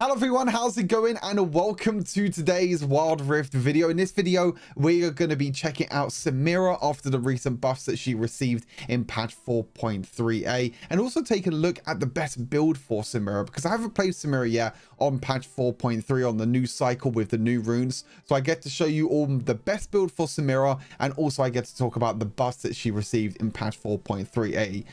Hello everyone, how's it going? And welcome to today's Wild Rift video. In this video, we are going to be checking out Samira after the recent buffs that she received in patch 4.3a, and also taking a look at the best build for Samira, because I haven't played Samira yet on patch 4.3 on the new cycle with the new runes. So I get to show you all the best build for Samira, and also I get to talk about the buffs that she received in patch 4.3a.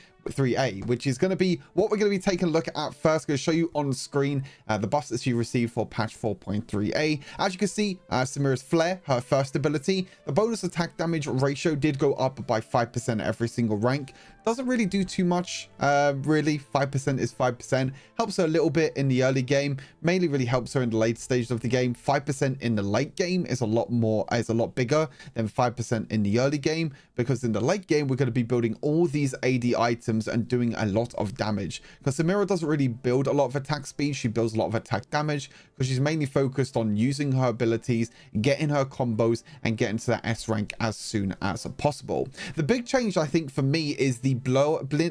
which is going to be what we're going to be taking a look at first. Going to show you on screen the buffs that she received for patch 4.3a. As you can see, Samira's Flare, her first ability, the bonus attack damage ratio did go up by 5% every single rank. Doesn't really do too much, really. 5% is 5%. Helps her a little bit in the early game. Mainly really helps her in the late stages of the game. 5% in the late game is a lot bigger than 5% in the early game, because in the late game we're going to be building all these AD items and doing a lot of damage. Because Samira doesn't really build a lot of attack speed, she builds a lot of attack damage, because she's mainly focused on using her abilities, getting her combos, and getting to that S rank as soon as possible. The big change, I think, for me is the Bladewell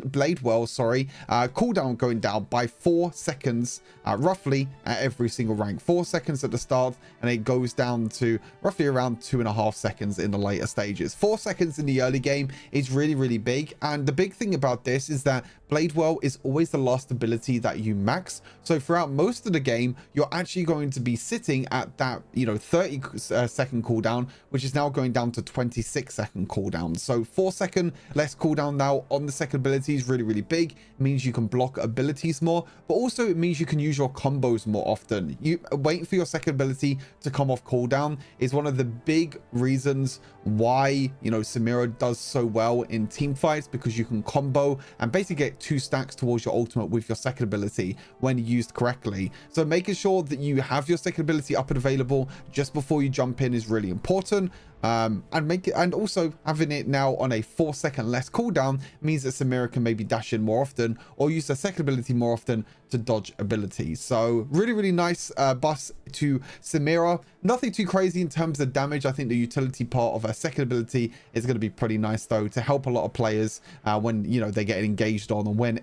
cooldown going down by 4 seconds roughly at every single rank. 4 seconds at the start, and it goes down to roughly around 2.5 seconds in the later stages. 4 seconds in the early game is really big, and the big thing about this is that Bladewell is always the last ability that you max. So throughout most of the game, you're actually going to be sitting at that 30-second cooldown, which is now going down to 26-second cooldown. So 4-second less cooldown now on the second ability is really big. It means you can block abilities more, but also it means you can use your combos more often. You waiting for your second ability to come off cooldown is one of the big reasons why Samira does so well in team fights, because you can combo and basically get 2 stacks towards your ultimate with your second ability when used correctly. So making sure that you have your second ability up and available just before you jump in is really important. And also having it now on a 4-second less cooldown means that Samira can maybe dash in more often or use her second ability more often to dodge abilities. So really nice buffs to Samira. Nothing too crazy in terms of damage. I think the utility part of her second ability is going to be pretty nice though, to help a lot of players when they get engaged on, and when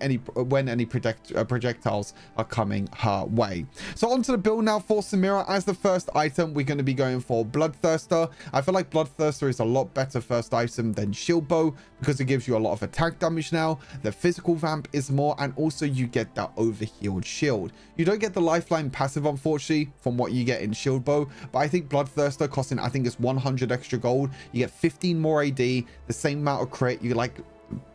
any projectiles are coming her way. So onto the build now for Samira. As the first item, we're going to be going for Bloodthirster. I feel like Bloodthirster is a lot better first item than Shield Bow, because it gives you a lot of attack damage now. The physical vamp is more, and also you get that overhealed shield. You don't get the lifeline passive, unfortunately, from what you get in Shield Bow, but I think Bloodthirster costing, I think it's 100 extra gold. You get 15 more AD, the same amount of crit. You like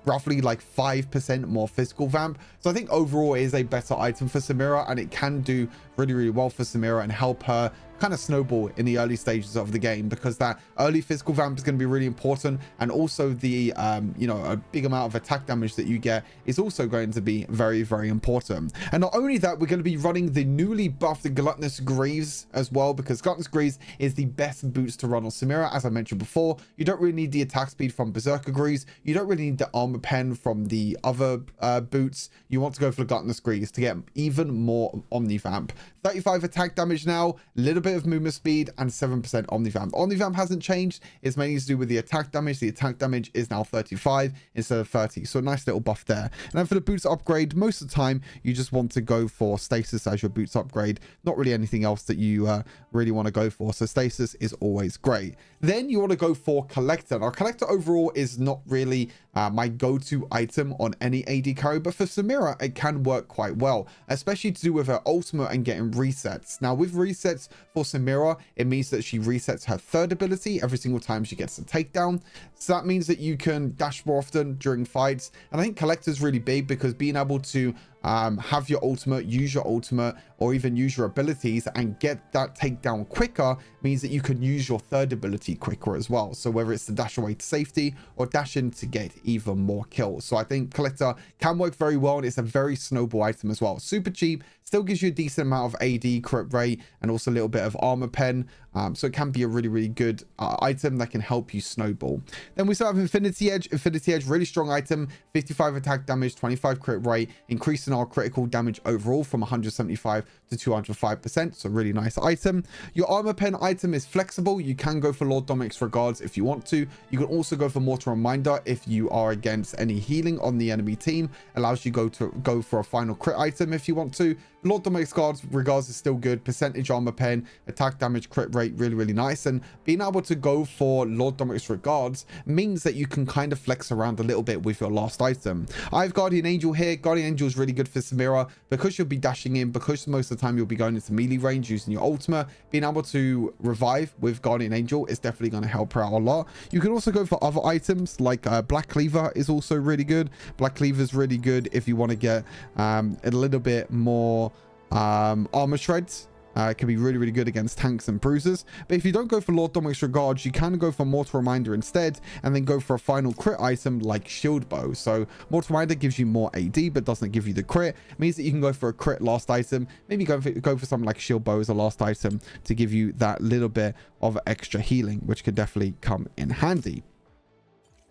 roughly like 5% more physical vamp. So I think overall it is a better item for Samira, and it can do really well for Samira and help her kind of snowball in the early stages of the game, because that early physical vamp is going to be really important, and also the a big amount of attack damage that you get is also going to be very important. And not only that, we're going to be running the newly buffed Gluttonous Greaves as well, because Gluttonous Greaves is the best boots to run on Samira. As I mentioned before, you don't really need the attack speed from Berserker Greaves, you don't really need the armor pen from the other boots. You want to go for the Gluttonous Greaves to get even more Omnivamp. 35 attack damage now, a little bit of movement speed, and 7% Omnivamp. Omnivamp hasn't changed. It's mainly to do with the attack damage. The attack damage is now 35 instead of 30. So a nice little buff there. And then for the boots upgrade, most of the time you just want to go for Stasis as your boots upgrade. Not really anything else that you really want to go for. So Stasis is always great. Then you want to go for Collector. Now Collector overall is not really my go-to item on any AD carry, but for Samira it can work quite well, especially to do with her ultimate and getting resets. Now with resets for Samira, it means that she resets her third ability every single time she gets a takedown. So that means that you can dash more often during fights, and I think Collector is really big, because being able to have your ultimate, use your ultimate, or even use your abilities and get that takedown quicker means that you can use your third ability quicker as well. So whether it's to dash away to safety or dash in to get even more kills. So I think Collector can work very well, and it's a very snowball item as well. Super cheap, still gives you a decent amount of AD, crit rate, and also a little bit of armor pen. So it can be a really good item that can help you snowball. Then we still have Infinity Edge. Infinity Edge, really strong item. 55 attack damage, 25 crit rate, increasing our critical damage overall from 175 to 205%. So really nice item. Your armor pen item is flexible. You can go for Lord Dominic's Regards if you want to. You can also go for Mortal Reminder if you are against any healing on the enemy team. Allows you to go for a final crit item if you want to. Lord Dominic's Regards is still good. Percentage armor pen, attack damage, crit rate, really nice. And being able to go for Lord Dominic's Regards means that you can kind of flex around a little bit with your last item. I have Guardian Angel here. Guardian Angel is really good for Samira because you'll be dashing in, because most of the time you'll be going into melee range using your ultimate. Being able to revive with Guardian Angel is definitely going to help her out a lot. You can also go for other items like Black Cleaver is also really good. Black Cleaver is really good if you want to get a little bit more armor shreds. It can be really good against tanks and bruisers. But if you don't go for Lord Dominic's Regards, you can go for Mortal Reminder instead, and then go for a final crit item like Shield Bow. So Mortal Reminder gives you more AD, but doesn't give you the crit. It means that you can go for a crit last item. Maybe go for something like Shield Bow as a last item to give you that little bit of extra healing, which could definitely come in handy.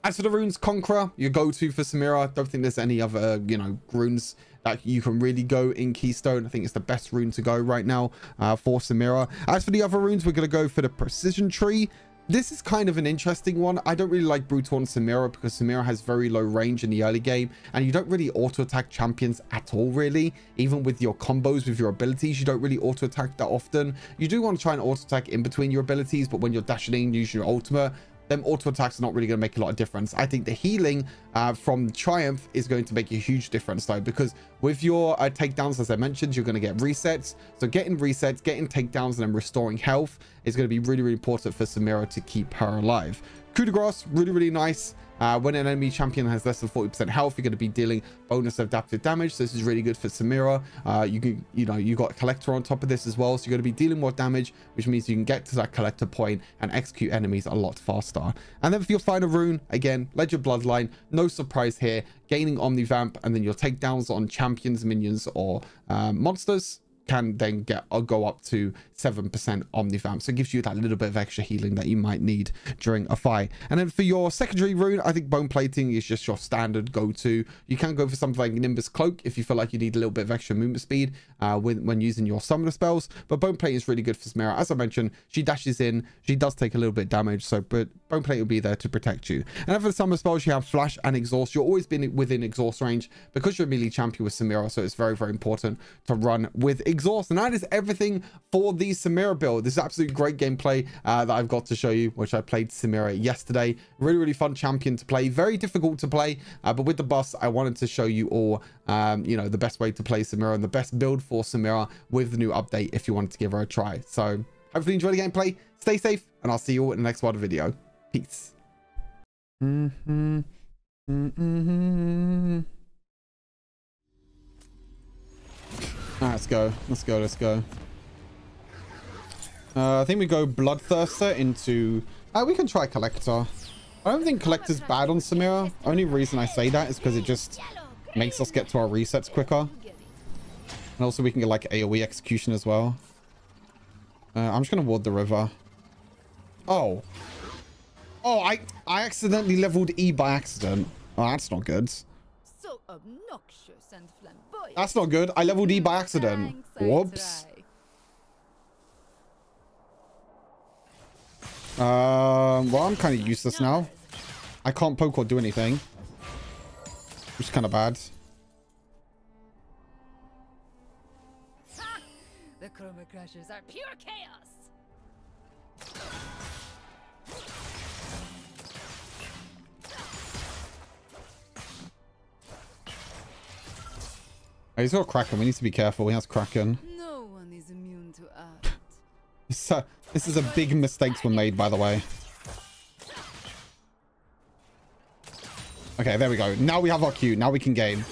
As for the runes, Conqueror, your go-to for Samira. Don't think there's any other, runes that you can really go in Keystone. I think it's the best rune to go right now for Samira. As for the other runes, we're going to go for the Precision Tree. This is kind of an interesting one. I don't really like Brutal on Samira because Samira has very low range in the early game, and you don't really auto-attack champions at all, really. Even with your combos, with your abilities, you don't really auto-attack that often. You do want to try and auto-attack in between your abilities, but when you're dashing in, using your ultimate, them auto attacks are not really going to make a lot of difference. I think the healing from Triumph is going to make a huge difference though, because with your takedowns, as I mentioned, you're going to get resets. So getting resets, getting takedowns, and then restoring health is going to be really important for Samira to keep her alive. Coup de grace, really nice. When an enemy champion has less than 40% health, you're going to be dealing bonus adaptive damage. So this is really good for Samira. You got Collector on top of this as well, so you're going to be dealing more damage, which means you can get to that Collector point and execute enemies a lot faster. And then for your final rune, again, Legend Bloodline, no surprise here, gaining Omnivamp, and then your takedowns on champions, minions, or monsters can then go up to 7% Omnivamp. So it gives you that little bit of extra healing that you might need during a fight. And then for your secondary rune, I think Bone Plating is just your standard go-to. You can go for something like Nimbus Cloak if you feel like you need a little bit of extra movement speed when using your summoner spells. But Bone Plating is really good for Samira. As I mentioned, she dashes in. She does take a little bit of damage, but Bone Plating will be there to protect you. And then for the summoner spells, you have Flash and Exhaust. You're always been within exhaust range because you're a melee champion with Samira, so it's very important to run with exhaust. And that is everything for the Samira build. This is absolutely great gameplay that I've got to show you, which I played Samira yesterday. Really fun champion to play, very difficult to play, but with the buffs, I wanted to show you all the best way to play Samira and the best build for Samira with the new update if you wanted to give her a try. So hopefully you enjoy the gameplay, stay safe, and I'll see you all in the next WOD video. Peace. Alright, let's go. I think we go Bloodthirster into... we can try Collector. I don't think Collector's bad on Samira. Only reason I say that is because it just makes us get to our resets quicker. And also we can get like AoE execution as well. I'm just going to ward the river. Oh, I accidentally leveled E by accident. Oh, that's not good. So obnoxious and flamboyant. That's not good. I leveled E by accident. Whoops. Well, I'm kind of useless now. I can't poke or do anything, which is kind of bad. The Chroma Crushers are pure chaos. Oh, he's got Kraken. We need to be careful. He has Kraken. No one is immune to art. This is a big mistakes were made, by the way. Okay, there we go. Now we have our Q. Now we can game.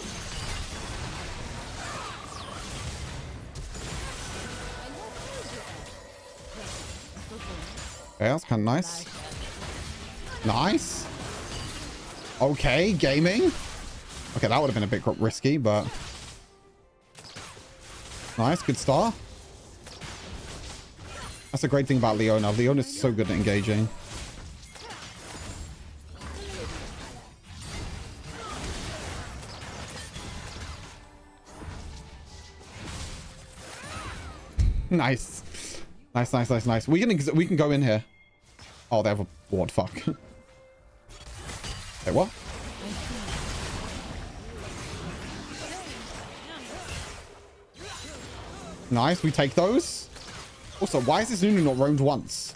Okay, that's kind of nice. Nice. Okay, gaming. Okay, that would have been a bit risky, but... Nice, good start. That's a great thing about Leona. Leona's so good at engaging. Nice. Nice, nice, nice, nice. We can go in here. Oh, they have a ward. Fuck. Wait, what? Nice, we take those. Also, why is this Nunu not roamed once?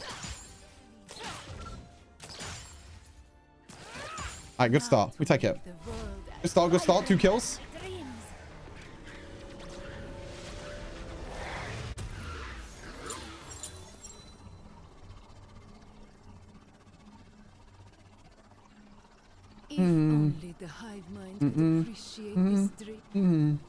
Alright, good start. We take it. Good start, good start. 2 kills. If only the hive mind could appreciate this dream.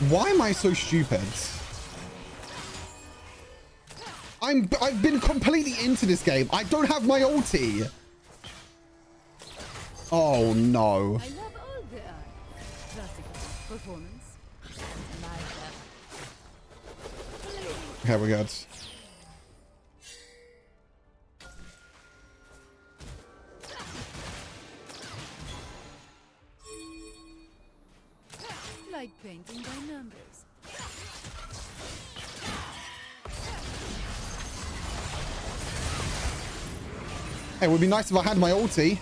Why am I so stupid? I've been completely into this game. I don't have my ulti. Oh no. I love all the classical performance. Okay, we're good. Like painting by numbers. Hey, it would be nice if I had my ulti.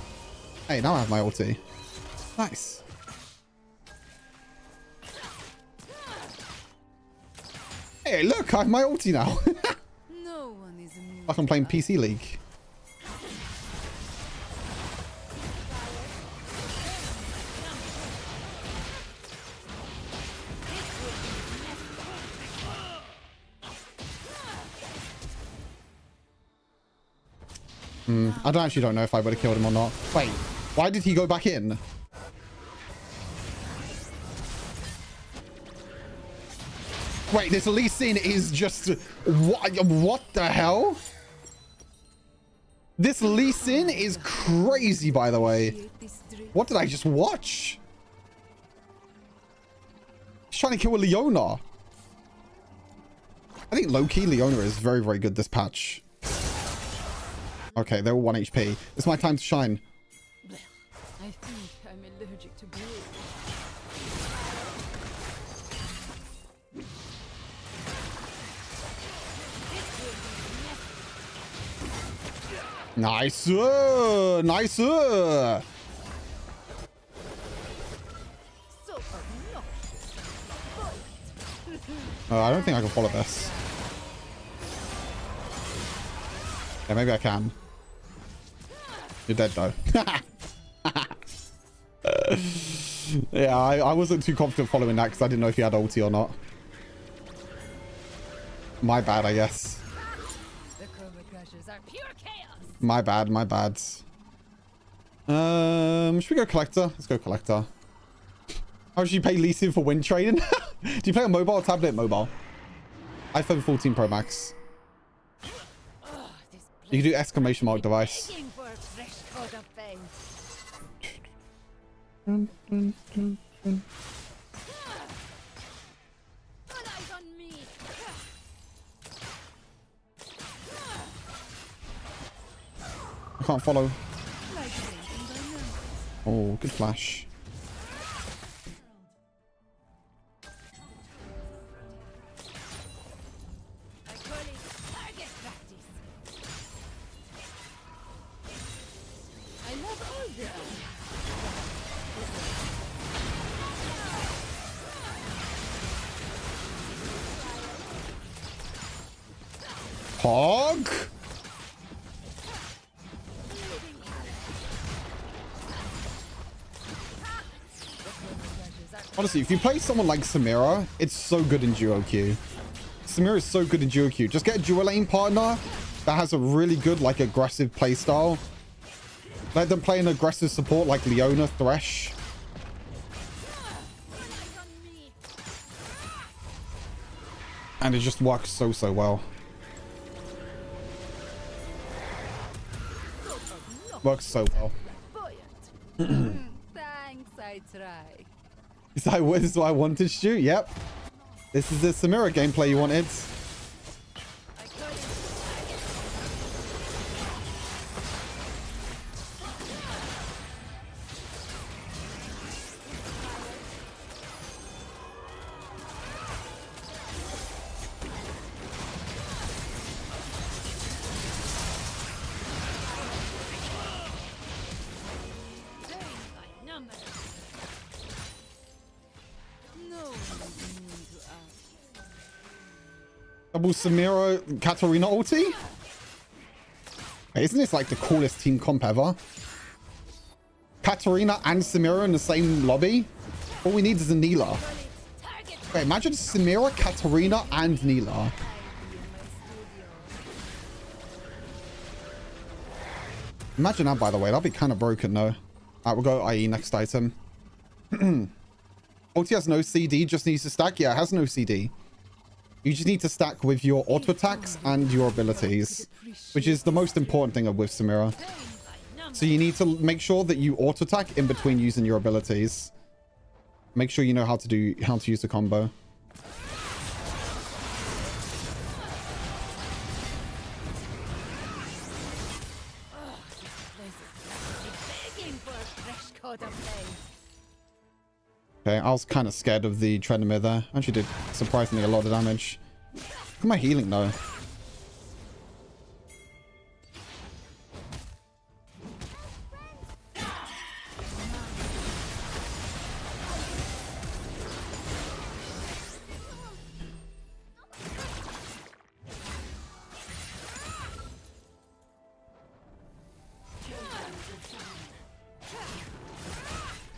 Hey, now I have my ulti. Nice. Hey, look, I have my ulti now. No one is immune. Like I'm playing PC League. I actually don't know if I would have killed him or not. Wait, why did he go back in? Wait, this Lee Sin is just... What the hell? This Lee Sin is crazy, by the way. What did I just watch? He's trying to kill a Leona. I think low-key Leona is very, very good this patch. Okay, they're all 1 HP. It's my time to shine. I think I'm allergic to blue. Nice. Nice. So I don't think I can follow this. Yeah, maybe I can. You're dead, though. Yeah, I wasn't too confident following that because I didn't know if you had ulti or not. My bad, I guess. the Cobra Crushers are pure chaos. My bad, my bad. Should we go collector? Let's go collector. How should you pay leasing for wind trading? Do you play on mobile or tablet? Mobile. iPhone 14 Pro Max. You can do exclamation mark device. For a fresh coat of paint. All eyes on me. I can't follow. Like painting by numbers. Oh, good flash. I call it target practice. I love all the Hog. Honestly, if you play someone like Samira, it's so good in duo queue. Samira is so good in duo queue. Just get a dual lane partner that has a really good, like, aggressive playstyle. Let them play an aggressive support like Leona, Thresh. And it just works so, so well. Works so well. Thanks, I try. Is that what I wanted, Stu? Yep. This is the Samira gameplay you wanted. I double Samira Katarina ulti? Hey, isn't this like the coolest team comp ever? Katarina and Samira in the same lobby? All we need is a Neela. Wait, imagine Samira, Katarina, and Neela. Imagine that, by the way. That'd be kind of broken, though. Alright, we'll go IE next item. Ulti has no CD, just needs to stack. Yeah, it has no CD. You just need to stack with your auto attacks and your abilities, which is the most important thing with Samira. So you need to make sure that you auto attack in between using your abilities. Make sure you know how to use the combo. Okay, I was kind of scared of the Trendemir there. Actually did surprisingly a lot of damage. Look at my healing though.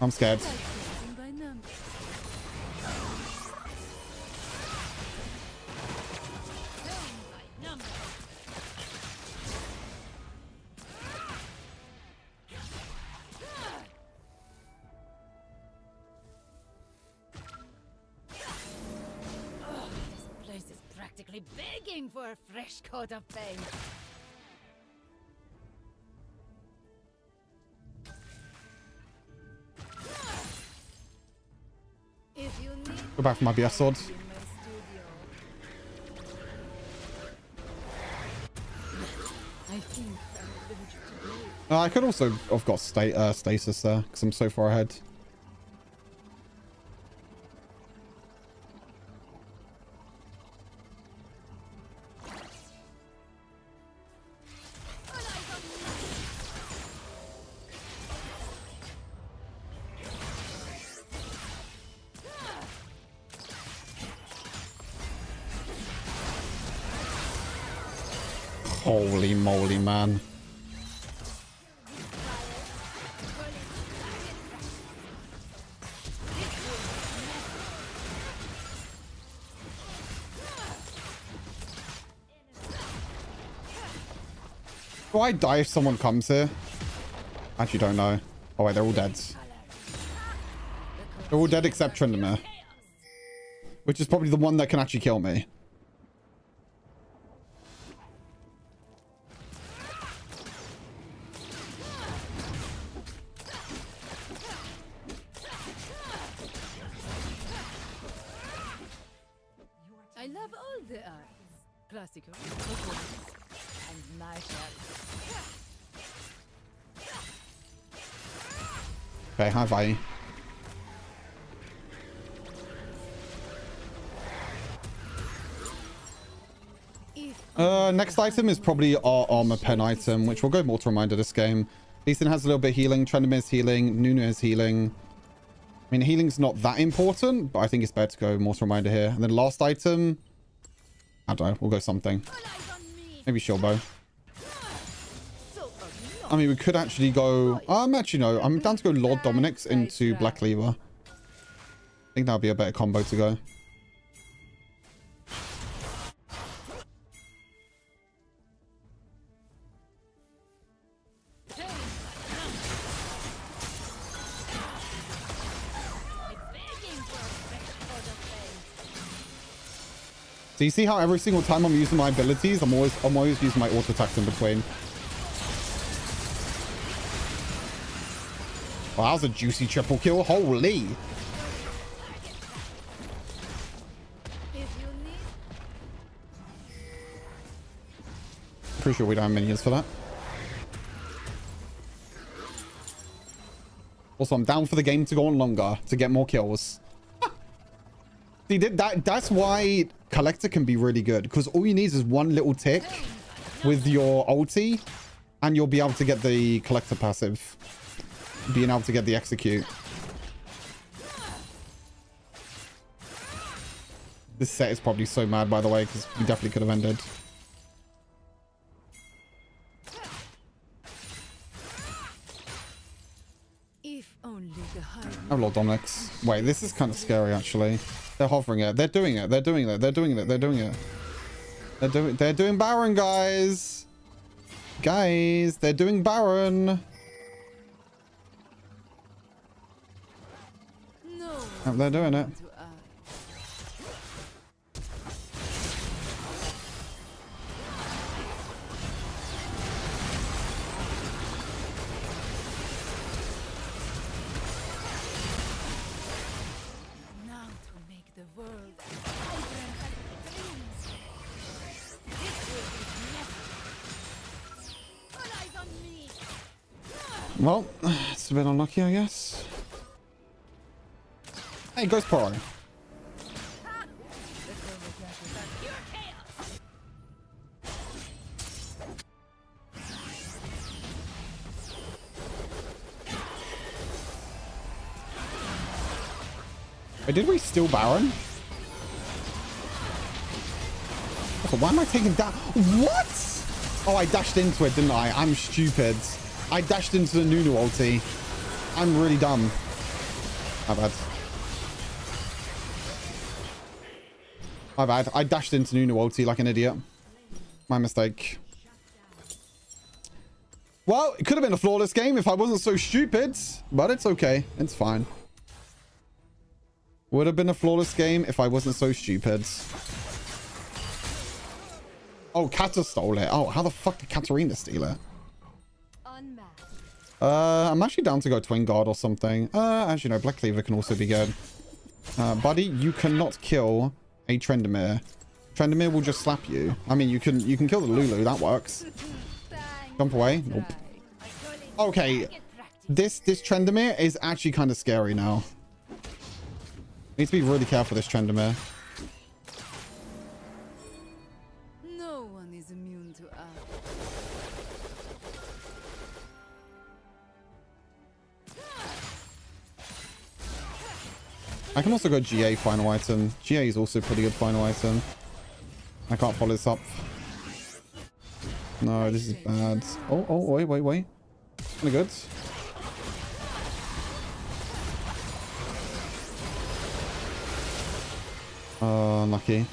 I'm scared. Begging for a fresh coat of paint. If you need Go back for my BS sword. I could also have got stasis there because I'm so far ahead. Holy moly, man. Do I die if someone comes here? Actually, don't know. Oh, wait, they're all dead. They're all dead except Trendemir. Which is probably the one that can actually kill me. I love all the arts. Classical, and martial. Okay, hi, Vi. Next item is probably our armor pen item, which will go Mortal Reminder this game. Lee Sin has a little bit of healing, Trendemir's healing, Nunu is healing. I mean, healing's not that important, but I think it's better to go Mortal Reminder here. And then last item, I don't know, we'll go something. Maybe Shilbo. I mean, we could actually go... actually, no. I'm down to go Lord Dominic's into Black Cleaver. I think that would be a better combo to go. So you see how every single time I'm using my abilities, I'm always using my auto attacks in between. Wow, that was a juicy triple kill. Holy. Pretty sure we don't have minions for that. Also, I'm down for the game to go on longer to get more kills. See, that's why Collector can be really good, because all you need is one little tick with your ulti and you'll be able to get the Collector passive, being able to get the execute. This set is probably so mad, by the way, because we definitely could have ended. If only the high. Oh, Lord Dominic's. Wait, this is kind of scary, actually. They're hovering it. They're doing it. They're doing it. They're doing it. They're doing it. They're doing Baron, guys. Guys, they're doing Baron. No. Oh, they're doing it. Well, it's a bit unlucky, I guess. Hey, Ghost Poro. Wait, did we steal Baron? Also, why am I taking down? What? Oh, I dashed into it, didn't I? I'm stupid. I dashed into the Nunu ulti. I'm really dumb. My bad. My bad. I dashed into Nunu ulti like an idiot. My mistake. Well, it could have been a flawless game if I wasn't so stupid. But it's okay. It's fine. Would have been a flawless game if I wasn't so stupid. Oh, Kata stole it. Oh, how the fuck did Katarina steal it? I'm actually down to go Twin Guard or something. As you know, Black Cleaver can also be good. Buddy, you cannot kill a Trendemir. Trendemir will just slap you. I mean, you can kill the Lulu. That works. Jump away. Nope. Okay. This Trendemir is actually kind of scary now. Need to be really careful with this Trendemir. No one is immune to us. I can also go GA final item. GA is also pretty good final item. I can't follow this up. No, this is bad. Oh, wait. Kinda good. Oh, unlucky.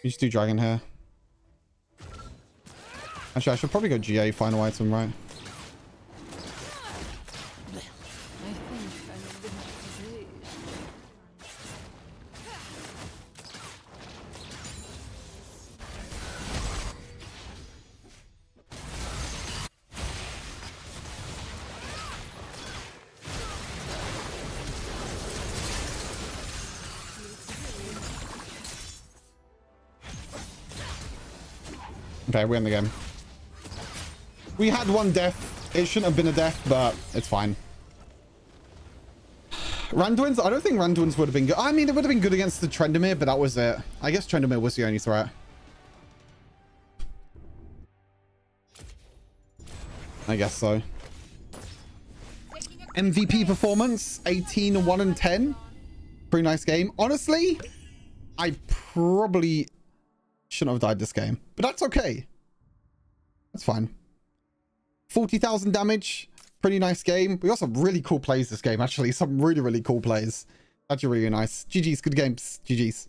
You just do Dragon Hair. Actually, I should probably go GA final item, right? Okay, we're in the game. We had one death. It shouldn't have been a death, but it's fine. Randuin's? I don't think Randuin's would have been good. I mean, it would have been good against the Trendemir, but that was it. I guess Trendemir was the only threat. I guess so. MVP performance, 18, 1 and 10. Pretty nice game. Honestly, I probably shouldn't have died this game, but that's okay. That's fine. 40,000 damage. Pretty nice game. We got some really cool plays this game, actually. Some really, really cool plays. Actually, really nice. GG's, good games. GG's.